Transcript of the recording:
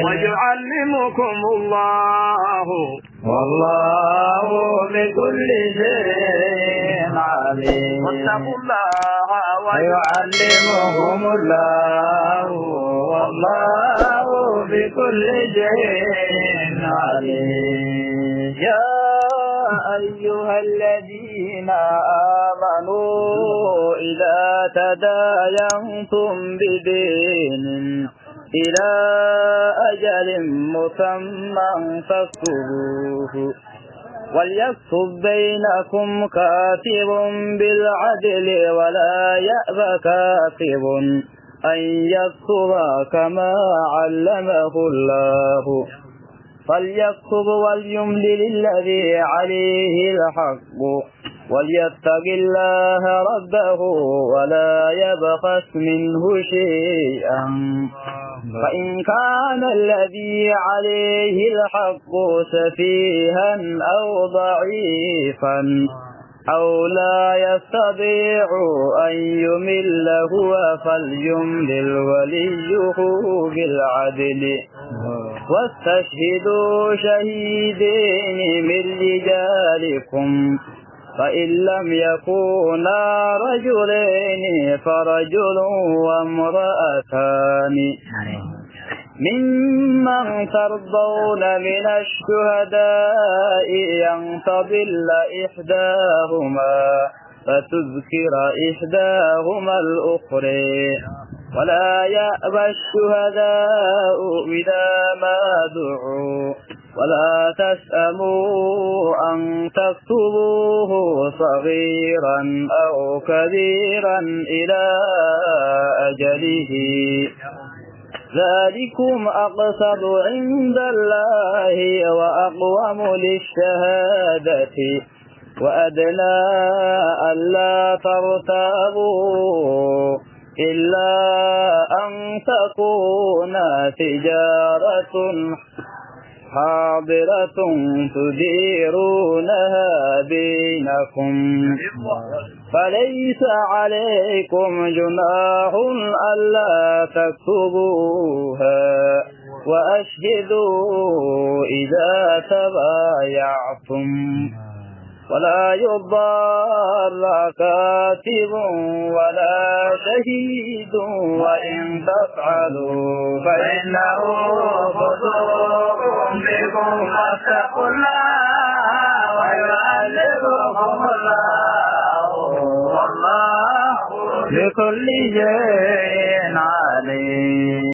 ويعلمكم الله والله بكل شيء عليم. واتقوا الله ويعلمهم الله والله بكل شيء عليم. يا أيها الذين آمنوا إذا تداينتم بدين إلى أجل مسمى فاكتبوه وليكتب بينكم كاتب بالعدل ولا يأب كاتب أن يكتب كما علمه الله فليكتب وليملل الذي عليه الحق وليتق الله ربه ولا يبخس منه شيئا فإن كان الذي عليه الحق سفيها أو ضعيفا أو لا يستطيع أن يمل هو فليملل وليه بالعدل واستشهدوا شهيدين من رجالكم فإن لم يكونا رجلين فرجل وامرأتان ممن ترضون من الشهداء أن تضل إحداهما فتذكر إحداهما الأخرى ولا يأبى الشهداء إذا ما دعوا ولا تسأموا أن تكتبوه صغيرا أو كبيرا إلى أجله ذلكم أقسط عند الله وأقوم للشهادة وأدنى ألا ترتابوا إلا أن تكون تجارة حاضرة تديرونها بينكم فليس عليكم جناح ألا تكتبوها وأشهدوا إذا تبايعتم ولا يضار كاتب ولا شهيد وإن تفعلوا فإنه فسوق بكم فاتقوا الله ويعلمكم الله والله بكل شيء عليم.